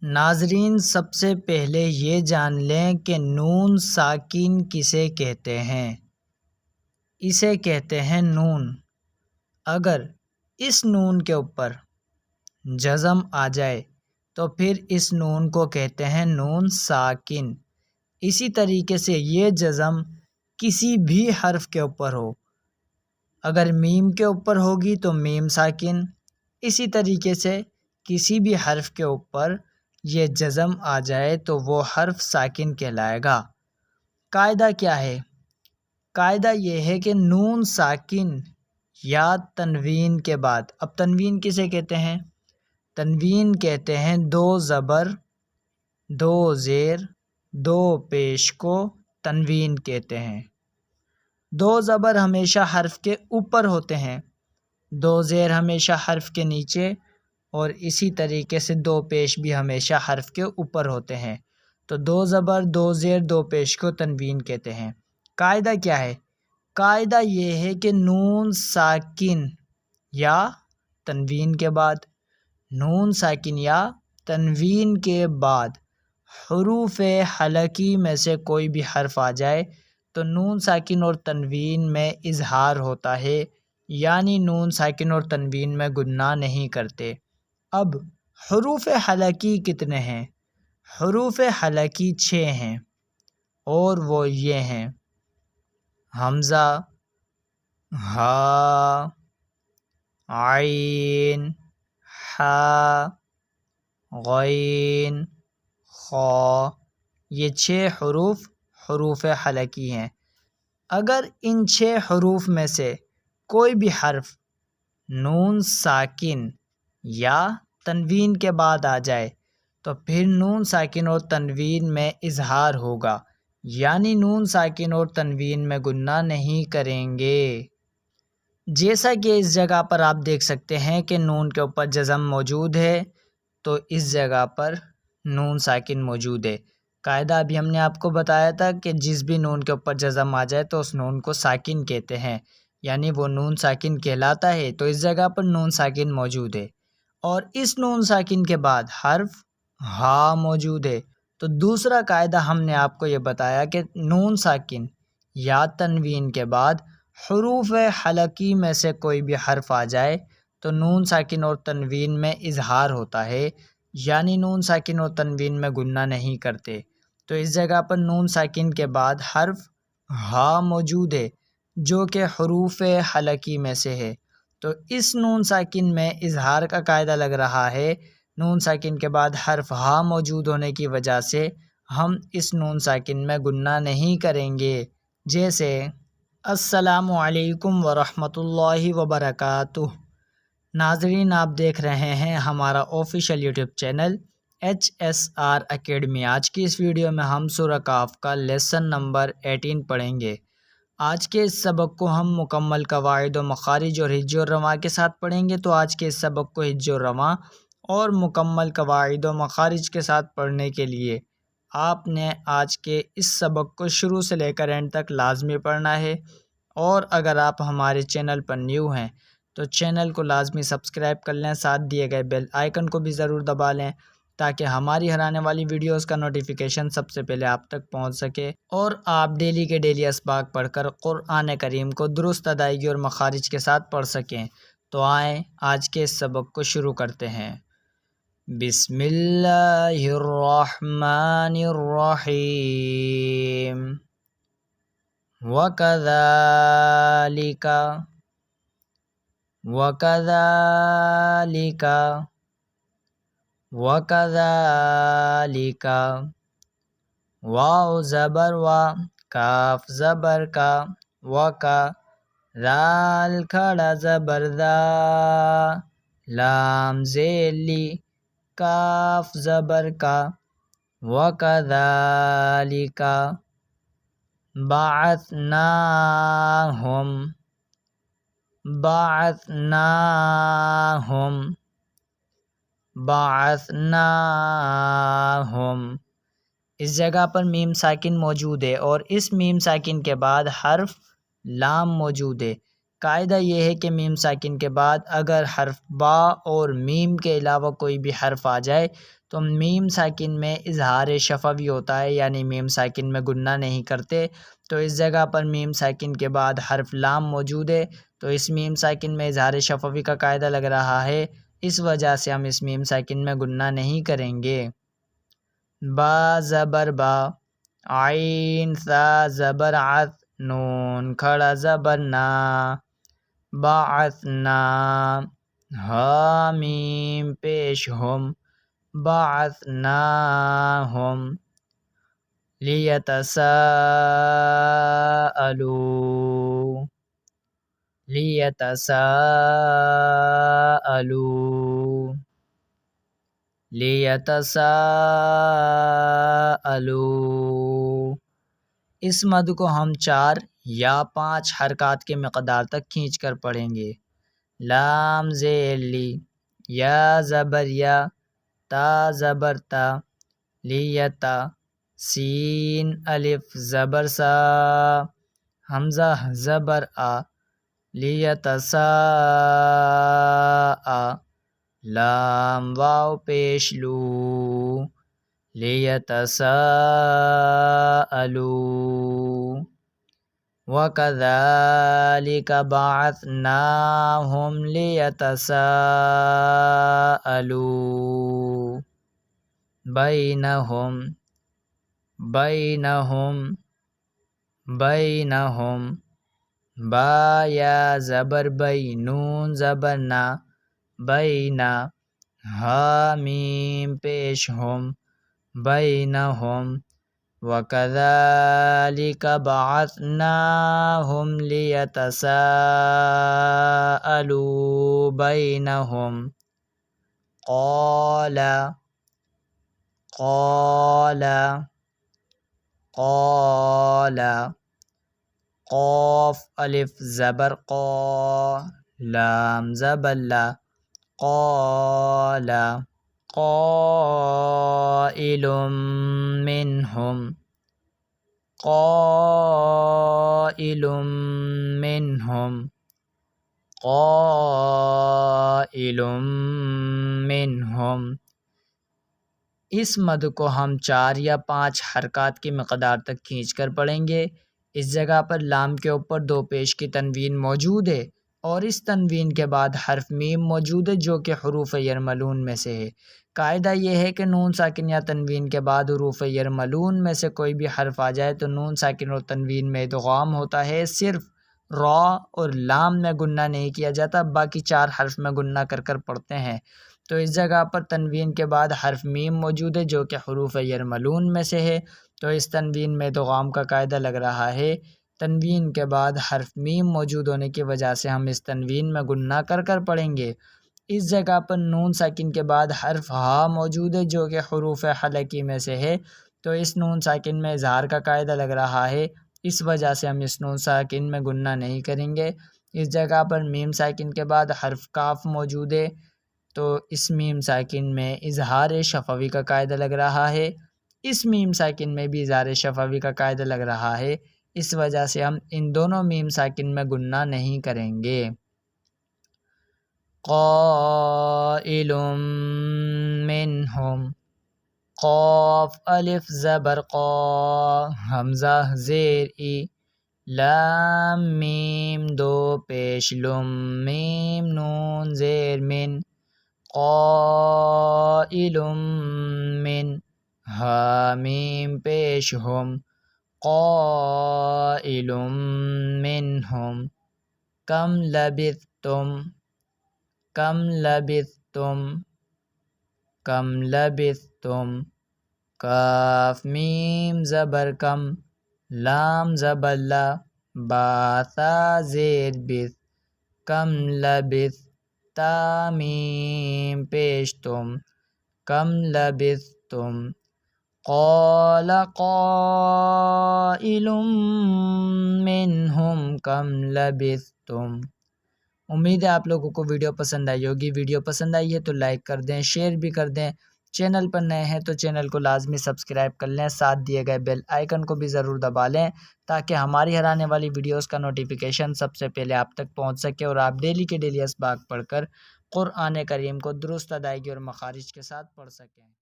ناظرین، سب سے پہلے یہ جان لیں کہ نون ساکن کسے کہتے ہیں۔ اسے کہتے ہیں نون۔ اگر اس نون کے اوپر جزم آ جائے تو پھر اس نون کو کہتے ہیں نون ساکن۔ اسی طریقے سے یہ جزم کسی بھی حرف کے اوپر ہو، اگر میم کے اوپر ہوگی تو میم ساکن، اسی طریقے سے کسی بھی حرف کے اوپر یہ جزم آ جائے تو وہ حرف ساکن کہلائے گا۔ قاعدہ کیا ہے؟ قاعدہ یہ ہے کہ نون ساکن یا تنوین کے بعد، اب تنوین کسے کہتے ہیں؟ تنوین کہتے ہیں دو زبر، دو زیر، دو پیش کو تنوین کہتے ہیں۔ دو زبر ہمیشہ حرف کے اوپر ہوتے ہیں، دو زیر ہمیشہ حرف کے نیچے، اور اسی طریقے سے دو پیش بھی ہمیشہ حرف کے اوپر ہوتے ہیں۔ تو دو زبر، دو زیر، دو پیش کو تنوین کہتے ہیں۔ قاعدہ کیا ہے؟ قاعدہ یہ ہے کہ نون ساکن یا تنوین کے بعد، نون ساکن یا تنوین کے بعد حروف حلقی میں سے کوئی بھی حرف آ جائے تو نون ساکن اور تنوین میں اظہار ہوتا ہے، یعنی نون ساکن اور تنوین میں گناہ نہیں کرتے۔ اب حروف حلقی کتنے ہیں؟ حروف حلقی 6 ہیں، اور وہ یہ ہیں: حمزہ، ہا، عین، حا، غین، خا۔ یہ 6 حروف حلقی ہیں۔ اگر ان 6 حروف میں سے کوئی بھی حرف نون ساکن یا تنوین کے بعد آ جائے تو پھر نون ساکن اور تنوین میں اظہار ہوگا، یعنی نون ساکن اور تنوین میں گناہ نہیں کریں گے۔ جیسا کہ اس جگہ پر آپ دیکھ سکتے ہیں کہ نون کے اوپر جزم موجود ہے، تو اس جگہ پر نون ساکن موجود ہے۔ قاعدہ ابھی ہم نے آپ کو بتایا تھا کہ جس بھی نون کے اوپر جزم آ جائے تو اس نون کو ساکن کہتے ہیں، یعنی وہ نون ساکن کہلاتا ہے۔ تو اس جگہ پر نون ساکن موجود ہے، اور اس نون ساکن کے بعد حرف ہا موجود ہے۔ تو دوسرا قاعدہ ہم نے آپ کو یہ بتایا کہ نون ساکن یا تنوین کے بعد حروف حلقی میں سے کوئی بھی حرف آ جائے تو نون ساکن اور تنوین میں اظہار ہوتا ہے، یعنی نون ساکن اور تنوین میں گناہ نہیں کرتے۔ تو اس جگہ پر نون ساکن کے بعد حرف ہا موجود ہے، جو کہ حروف حلقی میں سے ہے۔ تو اس نون ساکن میں اظہار کا قاعدہ لگ رہا ہے۔ نون ساکن کے بعد حرف ہا موجود ہونے کی وجہ سے ہم اس نون ساکن میں گناہ نہیں کریں گے۔ جیسے السلام علیکم ورحمۃ اللہ وبرکاتہ۔ ناظرین، آپ دیکھ رہے ہیں ہمارا official YouTube channel HSR academy. آج کی اس ویڈیو میں ہم سورہ کہف کا لیسن نمبر 18 پڑھیں گے۔ آج کے اس سبق کو ہم مکمل قواعد و مخارج اور حج و رواں کے ساتھ پڑھیں گے۔ تو آج کے اس سبق کو حج و رواں اور مکمل قواعد و مخارج کے ساتھ پڑھنے کے لیے آپ نے آج کے اس سبق کو شروع سے لے کر اینڈ تک لازمی پڑھنا ہے۔ اور اگر آپ ہمارے چینل پر نیو ہیں تو چینل کو لازمی سبسکرائب کر لیں، ساتھ دیے گئے بیل آئیکن کو بھی ضرور دبا لیں تاکہ ہماری ہر آنے والی ویڈیوز کا نوٹیفیکیشن سب سے پہلے آپ تک پہنچ سکے، اور آپ ڈیلی کے ڈیلی اسباق پڑھ کر قرآن کریم کو درست ادائیگی اور مخارج کے ساتھ پڑھ سکیں۔ تو آئیں آج کے اس سبق کو شروع کرتے ہیں۔ بسم اللہ الرحمن الرحیم۔ وَكَذَلِكَ وَكَذَلِكَ وَكَذَلِكَ واو زبر وا، کاف زبر کا، وکا، ذال کھڑا زبر ذا، لام زیر لی، کاف زبر کا، وَكَذَلِكَ بَعَثْنَاهُمْ بَعَثْنَاهُمْ بَعَثْنَاهُمْ۔ اس جگہ پر میم ساکن موجود ہے، اور اس میم ساکن کے بعد حرف لام موجود ہے۔ قاعدہ یہ ہے کہ میم ساکن کے بعد اگر حرف با اور میم کے علاوہ کوئی بھی حرف آ جائے تو میم ساکن میں اظہار شفوی ہوتا ہے، یعنی میم ساکن میں گننا نہیں کرتے، تو اس جگہ پر میم ساکن کے بعد حرف لام موجود ہے، تو اس میم ساکن میں اظہار شفوی کا قاعدہ لگ رہا ہے، اس وجہ سے ہم اس میم ساکن میں گننا نہیں کریں گے۔ با زبر با، عین ثا زبر عث، نون کھڑا زبر نا، بعثنا، ہا میم پیش ہم، بعثناہم، لیتساءلوا، لیتساءلوا، لیتساءلوا۔ اس مد کو ہم 4 یا 5 حرکات کے مقدار تک کھینچ کر پڑھیں گے۔ لام زیر لی، یا زبر یا، تا زبر تا، لیتا، سین الف زبر سا، حمزہ زبر آ، لیتساء، لام واو پیش لو، لیتساءلوا۔ وَكَذَلِكَ بَعَثْنَاهُمْ لِيَتَسَاءَلُوا بَيْنَهُمْ، با یا زبر بی، نون زبر نا، بینا، ہا میم پیش ہم، بینہم، وَكَذَلِكَ بَعَثْنَاهُمْ لِيَتَسَاءَلُوا بَيْنَهُمْ۔ قَالَ قاف الف زبر قا، لام زبر لا، قال، قائل منهم، قائل منهم، قائل منهم۔ اس مد کو ہم 4 یا 5 حرکات کی مقدار تک کھینچ کر پڑھیں گے۔ اس جگہ پر لام کے اوپر 2 پیش کی تنوین موجود ہے اور اس تنوین کے بعد حرف میم موجود ہے جو کہ حروف یرملون میں سے ہے۔ قاعدہ یہ ہے کہ نون ساکن یا تنوین کے بعد حروف یرملون میں سے کوئی بھی حرف آ جائے تو نون ساکن اور تنوین میں ادغام ہوتا ہے، صرف را اور لام میں گننا نہیں کیا جاتا، باقی 4 حرف میں گننا کر کر پڑھتے ہیں۔ تو اس جگہ پر تنوین کے بعد حرف میم موجود ہے جو کہ حروف یرملون میں سے ہے، تو اس تنوین میں ادغام کا قاعدہ لگ رہا ہے۔ تنوین کے بعد حرف میم موجود ہونے کی وجہ سے ہم اس تنوین میں گننا کر کر پڑھیں گے۔ اس جگہ پر نون ساکن کے بعد حرف ہا موجود ہے جو کہ حروف حلقی میں سے ہے، تو اس نون ساکن میں اظہار کا قاعدہ لگ رہا ہے، اس وجہ سے ہم اس نون ساکن میں گننا نہیں کریں گے۔ اس جگہ پر میم ساکن کے بعد حرف کاف موجود ہے، تو اس میم ساکن میں اظہار شفوی کا قاعدہ لگ رہا ہے، اس میم ساکن میں بھی اظہار شفوی کا قاعدہ لگ رہا ہے، اس وجہ سے ہم ان دونوں میم ساکن میں گننا نہیں کریں گے۔ قائل منہم، قاف الف زبر قا، حمزہ زیر ای، لام میم 2 پیش لم، میم نون زیر من، قائل من، ہا میم پیش ہم، قائل منہم، کم لبثتم، کم لبثتم، کم لبثتم، کاف میم زبر کم، لام زبر لا، با ثا زیر بث، کم لبث، تا میم پیش تم، کم لبثتم، قال قائل منهم کم لبثتم۔ امید ہے آپ لوگوں کو ویڈیو پسند آئی ہوگی۔ ویڈیو پسند آئی ہے تو لائک کر دیں، شیئر بھی کر دیں، چینل پر نئے ہیں تو چینل کو لازمی سبسکرائب کر لیں، ساتھ دیے گئے بیل آئیکن کو بھی ضرور دبا لیں تاکہ ہماری ہر آنے والی ویڈیوز کا نوٹیفیکیشن سب سے پہلے آپ تک پہنچ سکے اور آپ ڈیلی کے ڈیلی اسباق پڑھ کر قرآن کریم کو درست ادائیگی اور مخارج کے ساتھ پڑھ سکیں۔